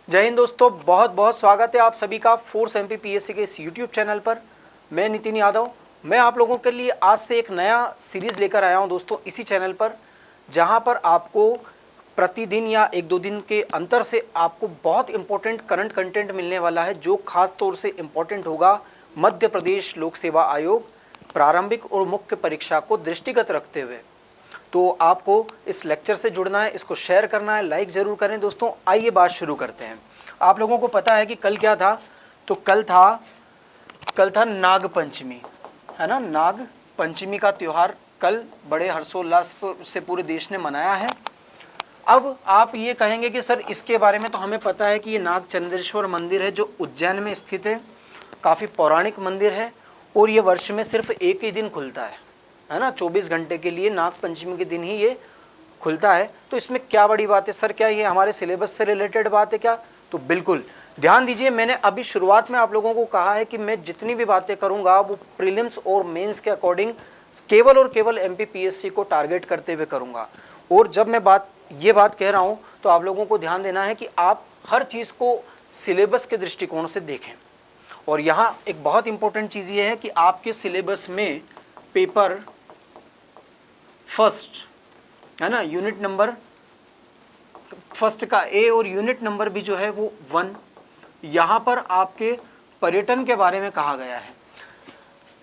जय हिंद दोस्तों, बहुत बहुत स्वागत है आप सभी का फोर्स एमपीपीएससी के इस यूट्यूब चैनल पर। मैं नितिन यादव, मैं आप लोगों के लिए आज से एक नया सीरीज़ लेकर आया हूं दोस्तों इसी चैनल पर, जहां पर आपको प्रतिदिन या एक दो दिन के अंतर से आपको बहुत इंपॉर्टेंट करंट कंटेंट मिलने वाला है, जो खास तौर से इम्पोर्टेंट होगा मध्य प्रदेश लोक सेवा आयोग प्रारंभिक और मुख्य परीक्षा को दृष्टिगत रखते हुए। तो आपको इस लेक्चर से जुड़ना है, इसको शेयर करना है, लाइक ज़रूर करें दोस्तों। आइए बात शुरू करते हैं। आप लोगों को पता है कि कल क्या था? तो कल था नाग पंचमी, है ना। नाग पंचमी का त्यौहार कल बड़े हर्षोल्लास से पूरे देश ने मनाया है। अब आप ये कहेंगे कि सर इसके बारे में तो हमें पता है कि ये नाग चंद्रेश्वर मंदिर है जो उज्जैन में स्थित है, काफ़ी पौराणिक मंदिर है और ये वर्ष में सिर्फ एक ही दिन खुलता है ना। 24 घंटे के लिए नाग पंचमी के दिन ही ये खुलता है। तो इसमें क्या बड़ी बात है सर? क्या ये हमारे सिलेबस से रिलेटेड बात है क्या? तो बिल्कुल ध्यान दीजिए। मैंने अभी शुरुआत में आप लोगों को कहा है कि मैं जितनी भी बातें करूंगा वो प्रीलिम्स और मेंस के अकॉर्डिंग केवल और केवल एमपीपीएससी को टारगेट करते हुए करूंगा। और जब मैं ये बात कह रहा हूं तो आप लोगों को ध्यान देना है कि आप हर चीज़ को सिलेबस के दृष्टिकोण से देखें। और यहाँ एक बहुत इंपॉर्टेंट चीज़ ये है कि आपके सिलेबस में पेपर फर्स्ट, है ना, यूनिट नंबर फर्स्ट का ए और यूनिट नंबर भी जो है वो 1, यहाँ पर आपके पर्यटन के बारे में कहा गया है।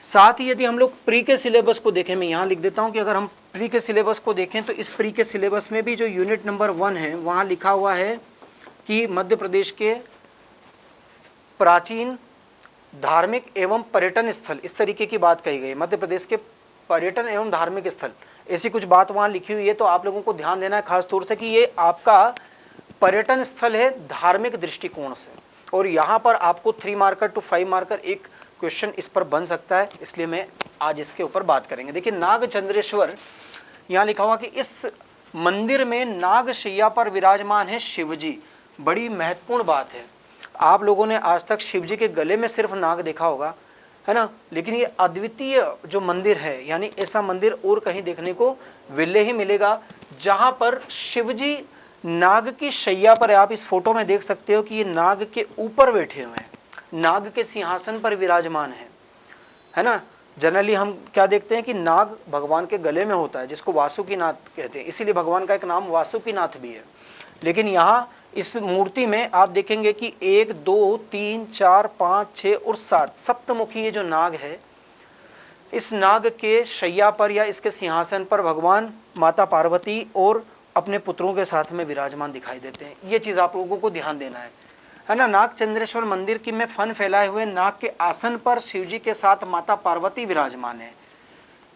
साथ ही यदि हम लोग प्री के सिलेबस को देखें, मैं यहाँ लिख देता हूँ कि अगर हम प्री के सिलेबस को देखें तो इस प्री के सिलेबस में भी जो यूनिट नंबर 1 है वहाँ लिखा हुआ है कि मध्य प्रदेश के प्राचीन धार्मिक एवं पर्यटन स्थल, इस तरीके की बात कही गई। मध्य प्रदेश के पर्यटन एवं धार्मिक स्थल, ऐसी कुछ बात वहाँ लिखी हुई है। तो आप लोगों को ध्यान देना है खास तौर से कि ये आपका पर्यटन स्थल है धार्मिक दृष्टिकोण से, और यहाँ पर आपको 3 मार्कर टू 5 मार्कर एक क्वेश्चन इस पर बन सकता है, इसलिए मैं आज इसके ऊपर बात करेंगे। देखिए नाग चंद्रेश्वर, यहाँ लिखा हुआ कि इस मंदिर में नाग शैया पर विराजमान है शिवजी। बड़ी महत्वपूर्ण बात है। आप लोगों ने आज तक शिवजी के गले में सिर्फ नाग देखा होगा, है ना, लेकिन ये अद्वितीय जो मंदिर है, यानी ऐसा मंदिर और कहीं देखने को विरले ही मिलेगा जहाँ पर शिवजी नाग की शैया पर, आप इस फोटो में देख सकते हो कि ये नाग के ऊपर बैठे हुए हैं, नाग के सिंहासन पर विराजमान है ना। जनरली हम क्या देखते हैं कि नाग भगवान के गले में होता है, जिसको वासुकीनाथ कहते हैं, इसीलिए भगवान का एक नाम वासुकीनाथ भी है। लेकिन यहाँ इस मूर्ति में आप देखेंगे कि 1 2 3 4 5 6 और 7 सप्तमुखी ये जो नाग है, इस नाग के शैया पर या इसके सिंहासन पर भगवान माता पार्वती और अपने पुत्रों के साथ में विराजमान दिखाई देते हैं। ये चीज़ आप लोगों को ध्यान देना है ना। नाग चंद्रेश्वर मंदिर की में फन फैलाए हुए नाग के आसन पर शिवजी के साथ माता पार्वती विराजमान है।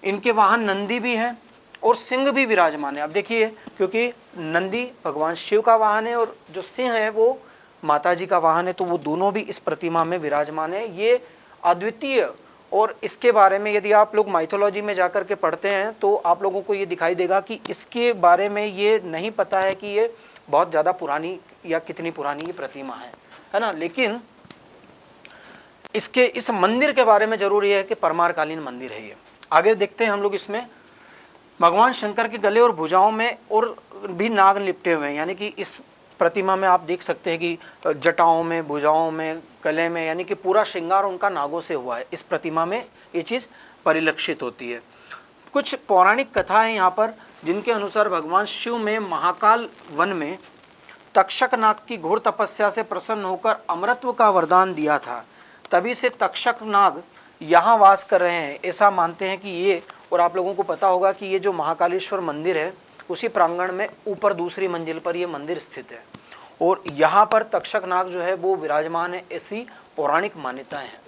इनके वाहन नंदी भी है और सिंह भी विराजमान है। अब देखिए, क्योंकि नंदी भगवान शिव का वाहन है और जो सिंह है वो माता जी का वाहन है, तो वो दोनों भी इस प्रतिमा में विराजमान है। ये अद्वितीय, और इसके बारे में यदि आप लोग माइथोलॉजी में जाकर के पढ़ते हैं तो आप लोगों को ये दिखाई देगा कि इसके बारे में ये नहीं पता है कि ये बहुत ज़्यादा पुरानी या कितनी पुरानी ये प्रतिमा है ना। लेकिन इसके इस मंदिर के बारे में जरूर ये है कि परमारकालीन मंदिर है ये। आगे देखते हैं हम लोग। इसमें भगवान शंकर के गले और भुजाओं में और भी नाग लिपटे हुए हैं, यानी कि इस प्रतिमा में आप देख सकते हैं कि जटाओं में, भुजाओं में, गले में, यानी कि पूरा श्रृंगार उनका नागों से हुआ है। इस प्रतिमा में ये चीज़ परिलक्षित होती है। कुछ पौराणिक कथा है यहाँ पर, जिनके अनुसार भगवान शिव में महाकाल वन में तक्षक नाग की घोर तपस्या से प्रसन्न होकर अमरत्व का वरदान दिया था। तभी से तक्षक नाग यहाँ वास कर रहे हैं, ऐसा मानते हैं कि ये। और आप लोगों को पता होगा कि ये जो महाकालेश्वर मंदिर है उसी प्रांगण में ऊपर दूसरी मंजिल पर ये मंदिर स्थित है, और यहाँ पर तक्षक नाग जो है वो विराजमान है, ऐसी पौराणिक मान्यताएं हैं।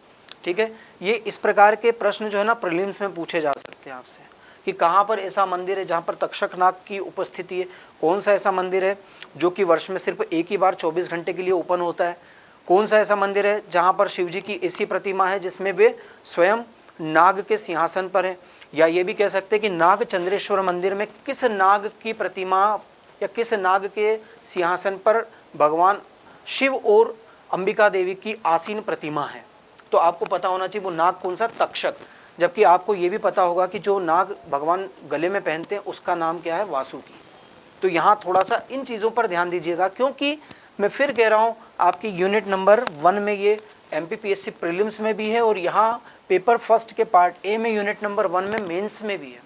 ठीक है, ये इस प्रकार के प्रश्न जो है ना प्रीलिम्स में पूछे जा सकते हैं आपसे कि कहाँ पर ऐसा मंदिर है जहाँ पर तक्षक नाग की उपस्थिति है। कौन सा ऐसा मंदिर है जो कि वर्ष में सिर्फ एक ही बार 24 घंटे के लिए ओपन होता है? कौन सा ऐसा मंदिर है जहाँ पर शिव जी की ऐसी प्रतिमा है जिसमें वे स्वयं नाग के सिंहासन पर हैं? या ये भी कह सकते हैं कि नाग चंद्रेश्वर मंदिर में किस नाग की प्रतिमा या किस नाग के सिंहासन पर भगवान शिव और अंबिका देवी की आसीन प्रतिमा है? तो आपको पता होना चाहिए वो नाग कौन सा, तक्षक। जबकि आपको ये भी पता होगा कि जो नाग भगवान गले में पहनते हैं उसका नाम क्या है, वासुकी। तो यहाँ थोड़ा सा इन चीज़ों पर ध्यान दीजिएगा, क्योंकि मैं फिर कह रहा हूँ आपकी यूनिट नंबर 1 में ये MPPSC प्रीलिम्स में भी है और यहाँ पेपर फर्स्ट के पार्ट ए में यूनिट नंबर 1 में मेंस में भी है।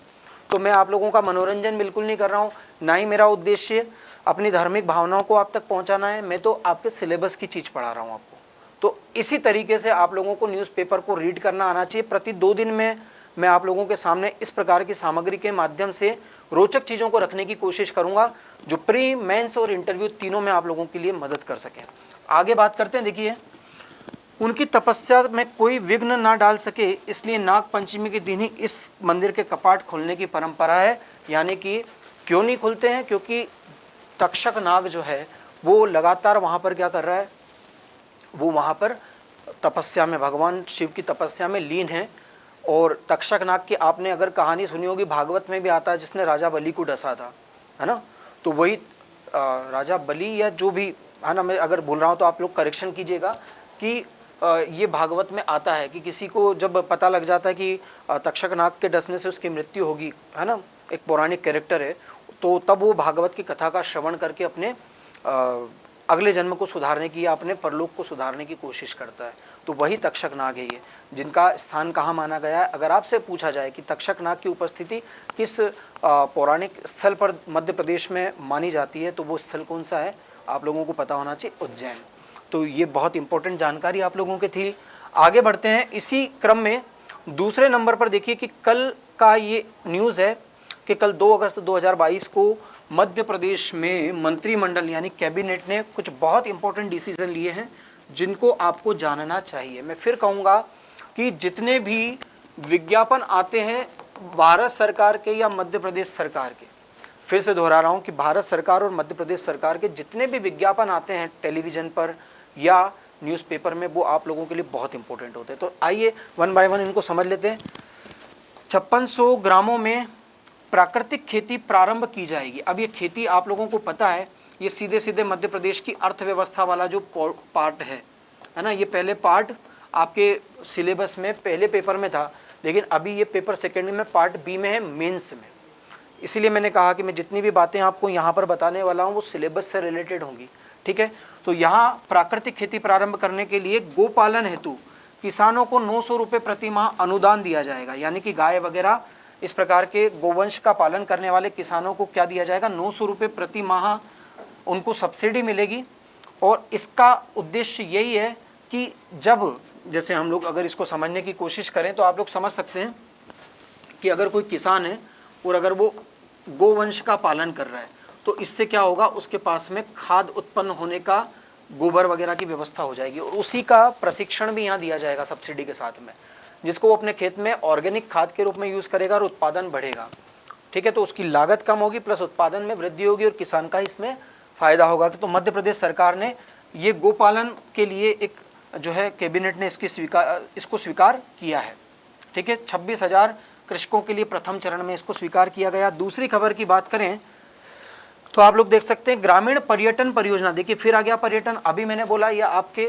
तो मैं आप लोगों का मनोरंजन बिल्कुल नहीं कर रहा हूँ, ना ही मेरा उद्देश्य अपनी धार्मिक भावनाओं को आप तक पहुँचाना है। मैं तो आपके सिलेबस की चीज़ पढ़ा रहा हूँ आपको। तो इसी तरीके से आप लोगों को न्यूज़पेपर को रीड करना आना चाहिए। प्रति 2 दिन में मैं आप लोगों के सामने इस प्रकार की सामग्री के माध्यम से रोचक चीज़ों को रखने की कोशिश करूंगा जो प्री, मेंस और इंटरव्यू तीनों में आप लोगों के लिए मदद कर सकें। आगे बात करते हैं। देखिए, उनकी तपस्या में कोई विघ्न ना डाल सके इसलिए नाग पंचमी के दिन ही इस मंदिर के कपाट खोलने की परंपरा है। यानी कि क्यों नहीं खुलते हैं? क्योंकि तक्षक नाग जो है वो लगातार वहाँ पर क्या कर रहा है, वो वहाँ पर तपस्या में, भगवान शिव की तपस्या में लीन है। और तक्षक नाग की आपने अगर कहानी सुनी होगी, भागवत में भी आता है, जिसने राजा बलि को डसा था, है ना। तो वही राजा बलि या जो भी है ना, मैं अगर भूल रहा हूँ तो आप लोग करेक्शन कीजिएगा, कि ये भागवत में आता है कि किसी को जब पता लग जाता है कि तक्षक नाग के डसने से उसकी मृत्यु होगी, है ना, एक पौराणिक कैरेक्टर है, तो तब वो भागवत की कथा का श्रवण करके अपने अगले जन्म को सुधारने की या अपने परलोक को सुधारने की कोशिश करता है। तो वही तक्षक नाग है ये, जिनका स्थान कहाँ माना गया है। अगर आपसे पूछा जाए कि तक्षक नाग की उपस्थिति किस पौराणिक स्थल पर मध्य प्रदेश में मानी जाती है, तो वो स्थल कौन सा है आप लोगों को पता होना चाहिए, उज्जैन। तो ये बहुत इंपॉर्टेंट जानकारी आप लोगों के थी। आगे बढ़ते हैं। इसी क्रम में दूसरे नंबर पर देखिए कि कल का ये न्यूज़ है कि कल 2 अगस्त 2022 को मध्य प्रदेश में मंत्रिमंडल यानी कैबिनेट ने कुछ बहुत इंपॉर्टेंट डिसीजन लिए हैं जिनको आपको जानना चाहिए। मैं फिर कहूँगा कि जितने भी विज्ञापन आते हैं भारत सरकार के या मध्य प्रदेश सरकार के, फिर से दोहरा रहा हूँ कि भारत सरकार और मध्य प्रदेश सरकार के जितने भी विज्ञापन आते हैं टेलीविज़न पर या न्यूज़पेपर में, वो आप लोगों के लिए बहुत इंपॉर्टेंट होते हैं। तो आइए 1 बाय 1 इनको समझ लेते हैं। 5600 ग्रामों में प्राकृतिक खेती प्रारंभ की जाएगी। अब ये खेती आप लोगों को पता है, ये सीधे सीधे मध्य प्रदेश की अर्थव्यवस्था वाला जो पार्ट है ना, ये पहले पार्ट आपके सिलेबस में पहले पेपर में था, लेकिन अभी ये पेपर सेकेंड में पार्ट बी में है, मेंस में। इसीलिए मैंने कहा कि मैं जितनी भी बातें आपको यहाँ पर बताने वाला हूँ वो सिलेबस से रिलेटेड होंगी, ठीक है। तो यहाँ प्राकृतिक खेती प्रारंभ करने के लिए गोपालन हेतु किसानों को 900 रुपये प्रति माह अनुदान दिया जाएगा। यानी कि गाय वगैरह इस प्रकार के गोवंश का पालन करने वाले किसानों को क्या दिया जाएगा, 900 रुपये प्रति माह उनको सब्सिडी मिलेगी। और इसका उद्देश्य यही है कि जब, जैसे हम लोग अगर इसको समझने की कोशिश करें तो आप लोग समझ सकते हैं कि अगर कोई किसान है और अगर वो गोवंश का पालन कर रहा है तो इससे क्या होगा, उसके पास में खाद उत्पन्न होने का, गोबर वगैरह की व्यवस्था हो जाएगी और उसी का प्रशिक्षण भी यहाँ दिया जाएगा सब्सिडी के साथ में, जिसको वो अपने खेत में ऑर्गेनिक खाद के रूप में यूज़ करेगा और उत्पादन बढ़ेगा, ठीक है। तो उसकी लागत कम होगी प्लस उत्पादन में वृद्धि होगी और किसान का इसमें फ़ायदा होगा। तो मध्य प्रदेश सरकार ने ये गोपालन के लिए एक जो है कैबिनेट ने इसको स्वीकार किया है, ठीक है। 26,000 कृषकों के लिए प्रथम चरण में इसको स्वीकार किया गया। दूसरी खबर की बात करें तो आप लोग देख सकते हैं ग्रामीण पर्यटन परियोजना। देखिए फिर आ गया पर्यटन। अभी मैंने बोला यह आपके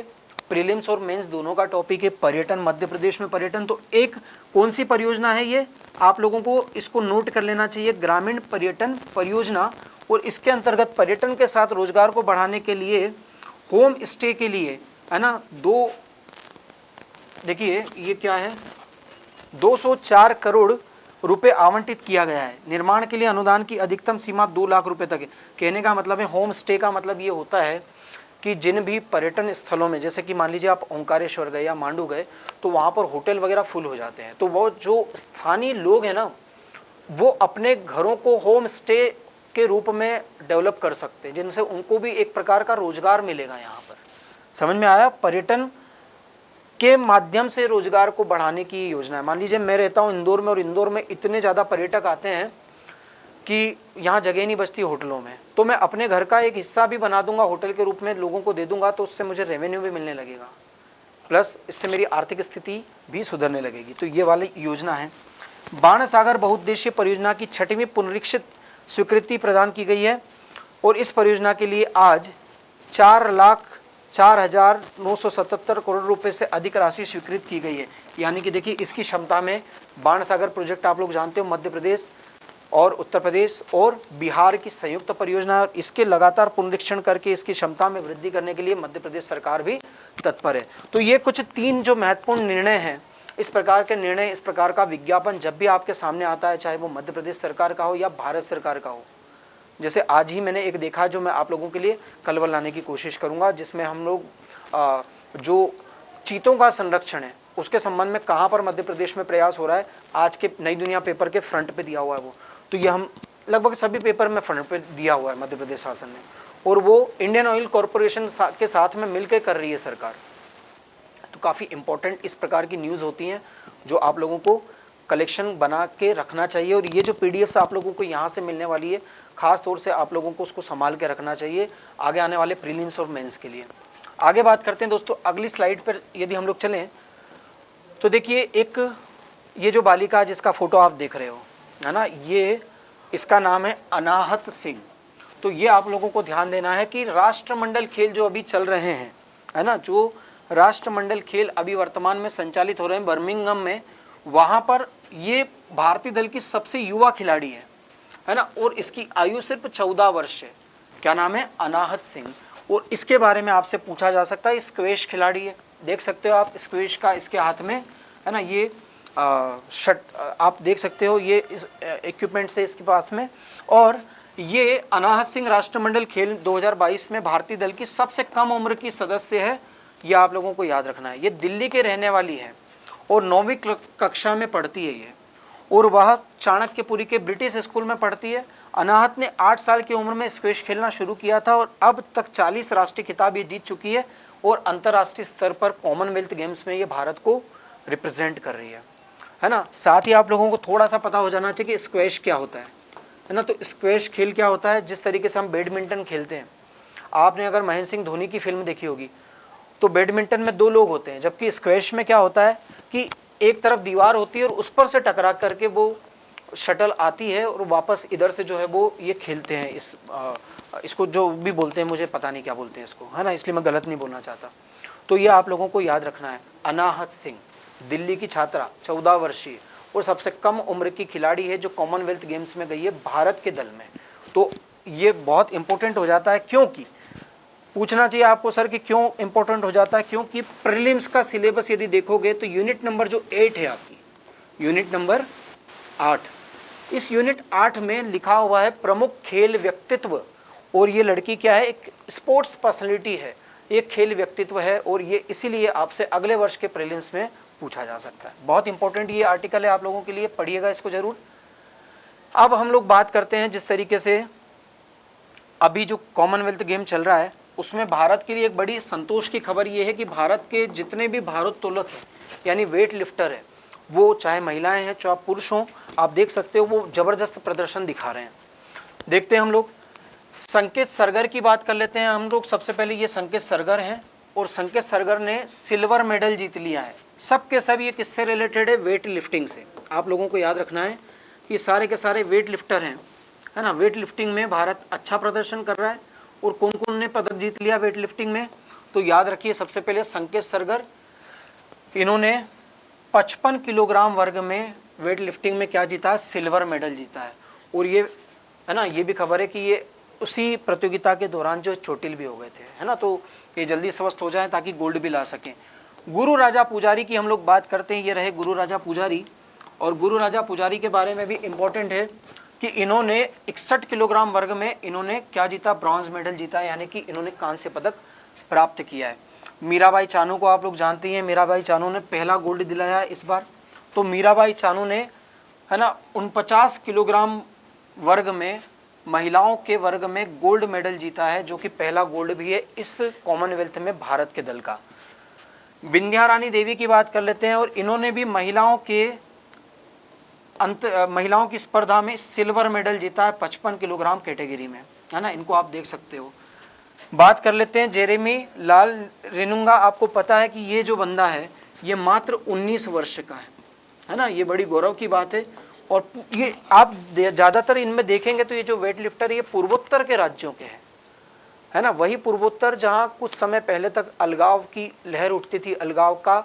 प्रीलिम्स और मेंस दोनों का टॉपिक है, पर्यटन, मध्य प्रदेश में पर्यटन। तो एक कौन सी परियोजना है ये, आप लोगों को इसको नोट कर लेना चाहिए, ग्रामीण पर्यटन परियोजना। और इसके अंतर्गत पर्यटन के साथ रोजगार को बढ़ाने के लिए होम स्टे के लिए, है ना, देखिए ये क्या है, 204 करोड़ रुपए आवंटित किया गया है। निर्माण के लिए अनुदान की अधिकतम सीमा 2 लाख रुपए तक है। कहने का मतलब है, होम स्टे का मतलब ये होता है कि जिन भी पर्यटन स्थलों में, जैसे कि मान लीजिए आप ओंकारेश्वर गए या मांडू गए, तो वहाँ पर होटल वगैरह फुल हो जाते हैं। तो वो जो स्थानीय लोग हैं ना, वो अपने घरों को होम स्टे के रूप में डेवलप कर सकते हैं, जिनसे उनको भी एक प्रकार का रोजगार मिलेगा। यहाँ पर समझ में आया, पर्यटन के माध्यम से रोजगार को बढ़ाने की योजना है। मान लीजिए मैं रहता हूँ इंदौर में और इंदौर में इतने ज़्यादा पर्यटक आते हैं कि यहाँ जगह नहीं बचती होटलों में, तो मैं अपने घर का एक हिस्सा भी बना दूंगा होटल के रूप में, लोगों को दे दूंगा, तो उससे मुझे रेवेन्यू भी मिलने लगेगा, प्लस इससे मेरी आर्थिक स्थिति भी सुधरने लगेगी। तो ये वाली योजना है। बाणसागर बहुउद्देशीय परियोजना की 6वीं पुनरीक्षित स्वीकृति प्रदान की गई है और इस परियोजना के लिए आज 4,04,977 करोड़ रुपए से अधिक राशि स्वीकृत की गई है। यानी कि देखिए इसकी क्षमता में, बाणसागर प्रोजेक्ट आप लोग जानते हो मध्य प्रदेश और उत्तर प्रदेश और बिहार की संयुक्त परियोजना है और इसके लगातार पुनरीक्षण करके इसकी क्षमता में वृद्धि करने के लिए मध्य प्रदेश सरकार भी तत्पर है। तो ये कुछ 3 जो महत्वपूर्ण निर्णय हैं, इस प्रकार के निर्णय, इस प्रकार का विज्ञापन जब भी आपके सामने आता है, चाहे वो मध्य प्रदेश सरकार का हो या भारत सरकार का हो, जैसे आज ही मैंने एक देखा जो मैं आप लोगों के लिए कल लाने की कोशिश करूंगा, जिसमें हम लोग जो चीतों का संरक्षण है उसके संबंध में कहाँ पर मध्य प्रदेश में प्रयास हो रहा है, आज के नई दुनिया पेपर के फ्रंट पे दिया हुआ है वो। तो ये हम लगभग सभी पेपर में फ्रंट पे दिया हुआ है मध्य प्रदेश शासन ने, और वो इंडियन ऑयल कॉरपोरेशन के साथ में मिलकर कर रही है सरकार। तो काफ़ी इंपॉर्टेंट इस प्रकार की न्यूज़ होती हैं जो आप लोगों को कलेक्शन बना के रखना चाहिए। और ये जो पीडीएफ्स आप लोगों को यहाँ से मिलने वाली है, खास तौर से आप लोगों को उसको संभाल के रखना चाहिए आगे आने वाले प्रीलिम्स और मेंस के लिए। आगे बात करते हैं दोस्तों, अगली स्लाइड पर यदि हम लोग चलें तो देखिए, एक ये जो बालिका जिसका फोटो आप देख रहे हो, है ना, ये इसका नाम है अनाहत सिंह। तो ये आप लोगों को ध्यान देना है कि राष्ट्रमंडल खेल जो अभी चल रहे हैं, है ना, जो राष्ट्रमंडल खेल अभी वर्तमान में संचालित हो रहे हैं बर्मिंघम में, वहाँ पर ये भारतीय दल की सबसे युवा खिलाड़ी है ना, और इसकी आयु सिर्फ 14 वर्ष है। क्या नाम है? अनाहत सिंह। और इसके बारे में आपसे पूछा जा सकता है, स्क्वैश खिलाड़ी है, देख सकते हो आप स्क्वैश का इसके हाथ में, है ना, ये आप देख सकते हो, ये इस इक्विपमेंट से इसके पास में। और ये अनाहत सिंह राष्ट्रमंडल खेल 2022 में भारतीय दल की सबसे कम उम्र की सदस्य है, ये आप लोगों को याद रखना है। ये दिल्ली के रहने वाली है और 9वीं कक्षा में पढ़ती है ये, और वह चाणक्यपुरी के ब्रिटिश स्कूल में पढ़ती है। अनाहत ने 8 साल की उम्र में स्क्वैश खेलना शुरू किया था और अब तक 40 राष्ट्रीय खिताब ये जीत चुकी है और अंतर्राष्ट्रीय स्तर पर कॉमनवेल्थ गेम्स में ये भारत को रिप्रेजेंट कर रही है ना। साथ ही आप लोगों को थोड़ा सा पता हो जाना चाहिए कि स्क्वैश क्या होता है ना। तो स्क्वैश खेल क्या होता है? जिस तरीके से हम बैडमिंटन खेलते हैं, आपने अगर महेंद्र सिंह धोनी की फिल्म देखी होगी तो बैडमिंटन में 2 लोग होते हैं, जबकि स्क्वैश में क्या होता है कि एक तरफ दीवार होती है और उस पर से टकरा करके वो शटल आती है और वापस इधर से जो है वो ये खेलते हैं। इसको जो भी बोलते हैं, मुझे पता नहीं क्या बोलते हैं इसको, है ना, इसलिए मैं गलत नहीं बोलना चाहता। तो ये आप लोगों को याद रखना है। अनाहत सिंह दिल्ली की छात्रा, 14 वर्षीय और सबसे कम उम्र की खिलाड़ी है जो कॉमनवेल्थ गेम्स में गई है भारत के दल में। तो ये बहुत इंपॉर्टेंट हो जाता है, क्योंकि पूछना चाहिए आपको सर कि क्यों इंपॉर्टेंट हो जाता है, क्योंकि प्रीलिम्स का सिलेबस यदि देखोगे तो यूनिट नंबर जो 8 है आपकी, यूनिट नंबर 8, इस यूनिट 8 में लिखा हुआ है प्रमुख खेल व्यक्तित्व। और ये लड़की क्या है? एक स्पोर्ट्स पर्सनैलिटी है, एक खेल व्यक्तित्व है, और ये इसीलिए आपसे अगले वर्ष के प्रीलिम्स में पूछा जा सकता है। बहुत इंपॉर्टेंट ये आर्टिकल है आप लोगों के लिए, पढ़िएगा इसको जरूर। अब हम लोग बात करते हैं जिस तरीके से अभी जो कॉमनवेल्थ गेम चल रहा है उसमें भारत के लिए एक बड़ी संतोष की खबर ये है कि भारत के जितने भी भारोत्तोलक हैं, यानी वेट लिफ्टर है, वो चाहे महिलाएं हैं चाहे पुरुष हों, आप देख सकते हो वो जबरदस्त प्रदर्शन दिखा रहे हैं। देखते हैं हम लोग संकेत सरगर की बात कर लेते हैं हम लोग। सबसे पहले ये संकेत सरगर हैं और संकेत सरगर ने सिल्वर मेडल जीत लिया है। सब के सब ये किससे रिलेटेड है? वेट लिफ्टिंग से। आप लोगों को याद रखना है कि सारे के सारे वेट लिफ्टर हैं, है ना। वेट लिफ्टिंग में भारत अच्छा प्रदर्शन कर रहा है। और कौन कौन ने पदक जीत लिया वेट लिफ्टिंग में? तो याद रखिए, सबसे पहले संकेत सरगर, इन्होंने 55 किलोग्राम वर्ग में वेट लिफ्टिंग में क्या जीता है? सिल्वर मेडल जीता है। और ये, है ना, ये भी खबर है कि ये उसी प्रतियोगिता के दौरान जो चोटिल भी हो गए थे, है ना, तो ये जल्दी स्वस्थ हो जाएं ताकि गोल्ड भी ला सकें। गुरु राजा पुजारी की हम लोग बात करते हैं, ये रहे गुरु राजा पुजारी। और गुरु राजा पुजारी के बारे में भी इम्पोर्टेंट है कि इन्होंने 61 किलोग्राम वर्ग में इन्होंने क्या जीता? ब्रॉन्ज मेडल जीता है, यानी कि इन्होंने कांस्य पदक प्राप्त किया है। मीराबाई चानू को आप लोग जानते हैं, मीराबाई चानू ने पहला गोल्ड दिलाया है इस बार। तो मीराबाई चानू ने, है ना, 49 किलोग्राम वर्ग में, महिलाओं के वर्ग में गोल्ड मेडल जीता है, जो कि पहला गोल्ड भी है इस कॉमनवेल्थ में भारत के दल का। विंध्या रानी देवी की बात कर लेते हैं, और इन्होंने भी महिलाओं की स्पर्धा में सिल्वर मेडल जीता है 55 किलोग्राम कैटेगरी में, है ना, इनको आप देख सकते हो। बात कर लेते हैं जेरेमी लाल रेनुंगा। आपको पता है कि ये जो बंदा है ये मात्र 19 वर्ष का है ना, ये बड़ी गौरव की बात है। और ये आप ज़्यादातर इनमें देखेंगे तो ये जो वेट लिफ्टर ये पूर्वोत्तर के राज्यों के हैं, है ना, वही पूर्वोत्तर जहाँ कुछ समय पहले तक अलगाव की लहर उठती थी, अलगाव का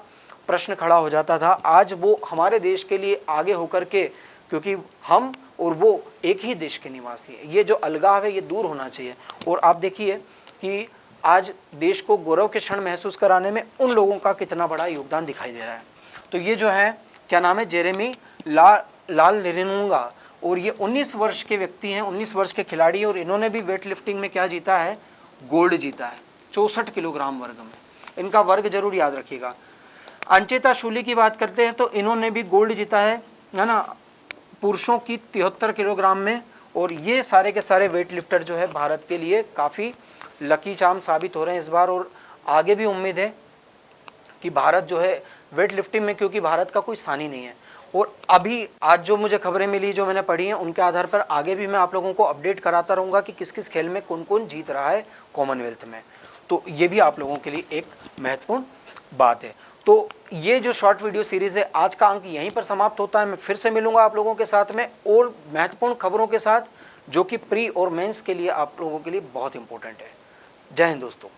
प्रश्न खड़ा हो जाता था। आज वो हमारे देश के लिए आगे होकर के, क्योंकि हम और वो एक ही देश के निवासी है। ये जो अलगाव है ये दूर होना चाहिए। और आप देखिए कि आज देश को गौरव के क्षण महसूस कराने में उन लोगों का कितना बड़ा योगदान दिखाई दे रहा है। तो ये जो है क्या नाम है, जेरेमी लालरिनुंगा, और ये 19 वर्ष के व्यक्ति हैं, 19 वर्ष के खिलाड़ी हैं, और इन्होंने भी वेट लिफ्टिंग में क्या जीता है, गोल्ड जीता है 64 किलोग्राम वर्ग में। इनका वर्ग जरूर याद रखिएगा। अंचिता शूली की बात करते हैं तो इन्होंने भी गोल्ड जीता है ना, पुरुषों की 73 किलोग्राम में। और ये सारे के सारे वेट लिफ्टर जो है भारत के लिए काफ़ी लकी चार्म साबित हो रहे हैं इस बार, और आगे भी उम्मीद है कि भारत जो है वेट लिफ्टिंग में, क्योंकि भारत का कोई सानी नहीं है। और अभी आज जो मुझे खबरें मिली, जो मैंने पढ़ी हैं, उनके आधार पर आगे भी मैं आप लोगों को अपडेट कराता रहूँगा कि किस किस खेल में कौन कौन जीत रहा है कॉमनवेल्थ में। तो ये भी आप लोगों के लिए एक महत्वपूर्ण बात है। तो ये जो शॉर्ट वीडियो सीरीज़ है, आज का अंक यहीं पर समाप्त होता है। मैं फिर से मिलूंगा आप लोगों के साथ में और महत्वपूर्ण खबरों के साथ, जो कि प्री और मेंस के लिए आप लोगों के लिए बहुत इंपॉर्टेंट है। जय हिंद दोस्तों।